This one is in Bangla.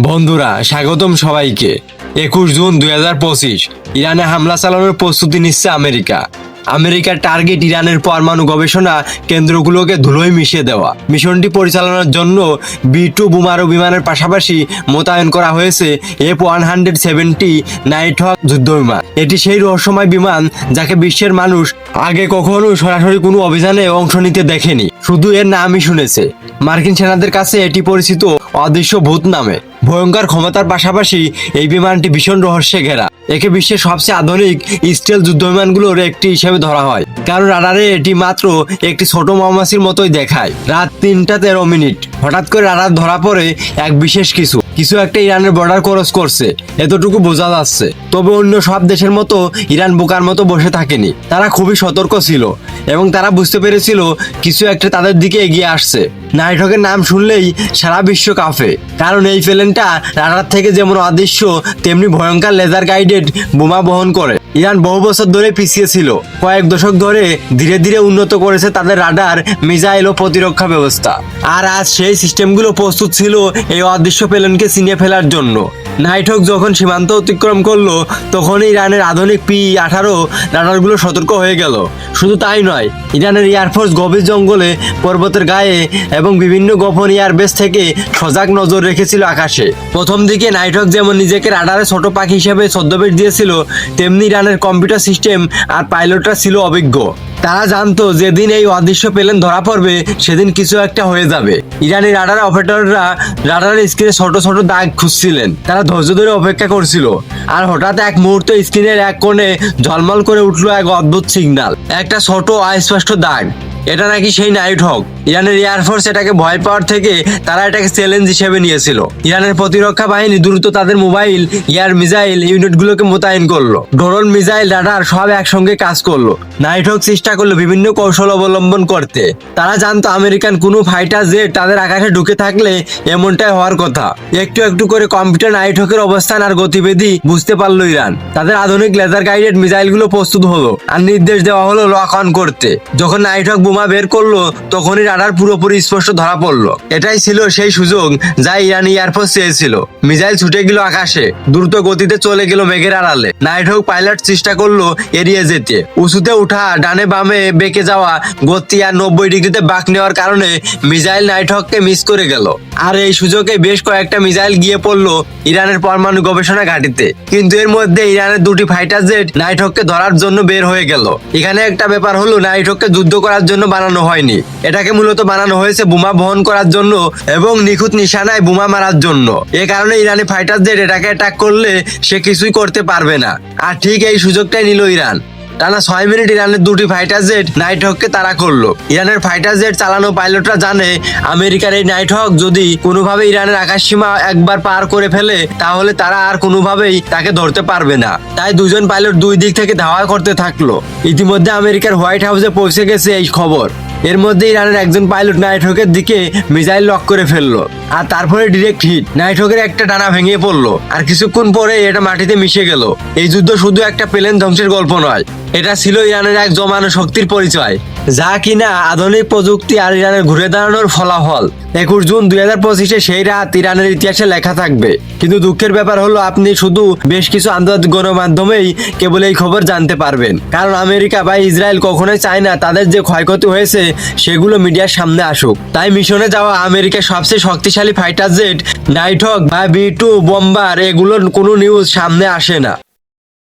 বন্ধুরা স্বাগতম সবাইকে। 21 জুন 2025 ইরানে হামলা চালানোর প্রস্তুতি নিচ্ছে আমেরিকা। আমেরিকার টার্গেট ইরানের পরমাণু গবেষণা কেন্দ্রগুলোকে ধুলোয় মিশিয়ে দেওয়া। মিশনটি পরিচালনার জন্য B-2 বোমারু বিমানের পাশাপাশি মোতায়েন করা হয়েছে F-170 নাইটহক যুদ্ধবিমান। এটি সেই রহস্যময় বিমান যাকে বিশ্বের মানুষ আগে কখনো সরাসরি কোনো অভিযানে অংশ নিতে দেখেনি, শুধু এর নামই শুনেছে। মার্কিন সেনাদের কাছে এটি পরিচিত অদৃশ্য ভূত নামে। ভয়ঙ্কর ক্ষমতার পাশাপাশি এই বিমানটি ভীষণ রহস্যে ঘেরা। একে বিশ্বের সবচেয়ে আধুনিক স্টিল যুদ্ধবিমানগুলোর একটি হিসেবে ধরা হয়, কারণ রাডারে এটি মাত্র একটি ছোট মৌমাছির মতোই দেখায়। রাত 3:13 হঠাৎ করে রাডার ধরা পড়ে এক বিশেষ কিছু একটা ইরানের বর্ডার ক্রস করছে, এতটুকু বোঝা যাচ্ছে। তবে অন্য সব দেশের মতো ইরান বোকার মতো বসে থাকেনি। তারা খুবই সতর্ক ছিল এবং তারা বুঝতে পেরেছিল কিছু একটা তাদের দিকে এগিয়ে আসছে। নাইটহকের নাম শুনলেই সারা বিশ্ব কাঁপে, কারণ এই প্লেনটা রাডার থেকে যেমন অদৃশ্য তেমনি ভয়ঙ্কর লেজার গাইডেড বোমা বহন করে। ইরান বহু বছর ধরে পিছিয়ে ছিল, কয়েক দশক ধরে ধীরে ধীরে উন্নত করেছে তাদের রাডার, মিসাইল ও প্রতিরক্ষা ব্যবস্থা। আর আজ সেই সিস্টেমগুলো প্রস্তুত ছিল এই অদৃশ্য প্লেনকে চিনে ফেলার জন্য। নাইটহক যখন সীমান্ত অতিক্রম করলো, তখন ইরানের আধুনিক P-18 রাডারগুলো সতর্ক হয়ে গেল। শুধু তাই নয়, ইরানের এয়ারফোর্স গভীর জঙ্গলে, পর্বতের গায়ে এবং বিভিন্ন গোপন এয়ারবেস থেকে সজাগ নজর রেখেছিল আকাশে। প্রথম দিকে নাইটহক যেমন নিজেকে রাডারে ছোট পাখি হিসেবে ছদ্মবেশ দিয়েছিল, তেমনি ইরানের কম্পিউটার সিস্টেম আর পাইলটরা ছিল অভিজ্ঞ। তারা জানতো যেদিন এই অদৃশ্য প্লেন ধরা পড়বে সেদিন কিছু একটা হয়ে যাবে। ইরানি রাডার অপারেটররা রাডারের স্ক্রিনে ছোট ছোট দাগ খুঁজছিলেন। তারা ধৈর্য ধরে অপেক্ষা করছিল, আর হঠাৎ এক মুহূর্তে স্ক্রিনের এক কোণে ঝলমল করে উঠলো এক অদ্ভুত সিগন্যাল, একটা ছোট অস্পষ্ট দাগ। এটা নাকি সেই নাইটহক। ইরানের এয়ারফোর্স এটাকে ভয় পাওয়ার থেকে তারা এটাকে চ্যালেঞ্জ হিসেবে নিয়েছিল। ইরানের প্রতিরক্ষা বাহিনী দ্রুত তাদের মোবাইল এয়ার মিসাইল ইউনিটগুলোকে মোতায়েন করলো। ড্রোন, মিসাইল, রাডার সব একসঙ্গে কাজ করলো। নাইটহক চেষ্টা করলো বিভিন্ন কৌশল অবলম্বন করতে। তারা জানতো আমেরিকান কোনো ফাইটার জেট তাদের আকাশে ঢুকে থাকলে এমনটাই হওয়ার কথা। একটু একটু করে কম্পিউটার নাইটহকের অবস্থান আর গতিবিধি বুঝতে পারলো ইরান। তাদের আধুনিক লেজার গাইডেড মিসাইলগুলো প্রস্তুত হলো আর নির্দেশ দেওয়া হলো লক অন করতে। যখন নাইটহক বোমা বের করলো, তখনই রাডার পুরোপুরি স্পষ্ট ধরা পড়লো। এটাই ছিল সেই সুযোগ যা ইরানি এয়ারফোর্স চেয়েছিল। মিসাইল ছুটে গেল আকাশে, দ্রুত গতিতে চলে গেল মেঘের আড়ালে। নাইটহক পাইলট চেষ্টা করলো এড়িয়ে যেতে। উঁচুতে উঠা, ডানে বামে বেঁকে যাওয়া গতি আর 90 ডিগ্রিতে বাঁক নেওয়ার কারণে মিসাইল নাইটহককে মিস করে গেল। আর এই সুযোগে বেশ কয়েকটা মিসাইল গিয়ে পড়লো ইরানের পরমাণু গবেষণা ঘাঁটিতে। কিন্তু এর মধ্যে ইরানের দুটি ফাইটার জেট নাইটহককে ধরার জন্য বের হয়ে গেল। এখানে একটা ব্যাপার হলো, নাইটহককে যুদ্ধ করার জন্য বানানো হয়নি। এটাকে মূলত বানানো হয়েছে বোমা বহন করার জন্য এবং নিখুঁত নিশানায় বোমা মারার জন্য। এ কারণে ইরানি ফাইটার জেট এটাকে অ্যাটাক করলে সে কিছুই করতে পারবে না। আর ঠিক এই সুযোগটাই নিল ইরান। টানা 6 মিনিট ইরানের দুটি ফাইটার জেট নাইটহককে তাড়া করলো। ইরানের ফাইটার জেট চালানো পাইলটরা জানে আমেরিকার এই নাইটহক যদি কোনোভাবে ইরানের আকাশসীমা একবার পার করে ফেলে, তাহলে তারা আর কোনোভাবেই তাকে ধরতে পারবে না। তাই দুজন পাইলট দুই দিক থেকে ধাওয়া করতে থাকলো। ইতিমধ্যে আমেরিকার হোয়াইট হাউসে পৌঁছে গেছে এই খবর। এর মধ্যে ইরানের একজন পাইলট নাইটহকের দিকে মিসাইল লক করে ফেললো, আর তারপরে ডিরেক্ট হিট। নাইটহকের একটা ডানা ভেঙে পড়লো, আর কিছুক্ষণ পরে এটা মাটিতে মিশে গেল। এই যুদ্ধ শুধু একটা প্লেন ধ্বংসের গল্প নয়, এটা ছিল ইরানের এক জমানো শক্তির পরিচয়, যা কিনা আধুনিক প্রযুক্তি আর ইরানের ঘুরে দাঁড়ানোর ফলাফল। 21 জুন 2025 সেই রাত ইরানের ইতিহাসে লেখা থাকবে। কিন্তু দুঃখের ব্যাপার হলো, আপনি শুধু বেশ কিছু আন্তর্জাতিক গণমাধ্যমেই কেবল এই খবর জানতে পারবেন, কারণ আমেরিকা বা ইসরায়েল কখনোই চায় না তাদের যে ক্ষয়ক্ষতি হয়েছে সেগুলো মিডিয়ার সামনে আসুক। তাই মিশনে যাওয়া আমেরিকার সবচেয়ে শক্তিশালী ফাইটার জেট নাইটহক বা B-2 বোম্বার, এগুলোর কোনো নিউজ সামনে আসে না।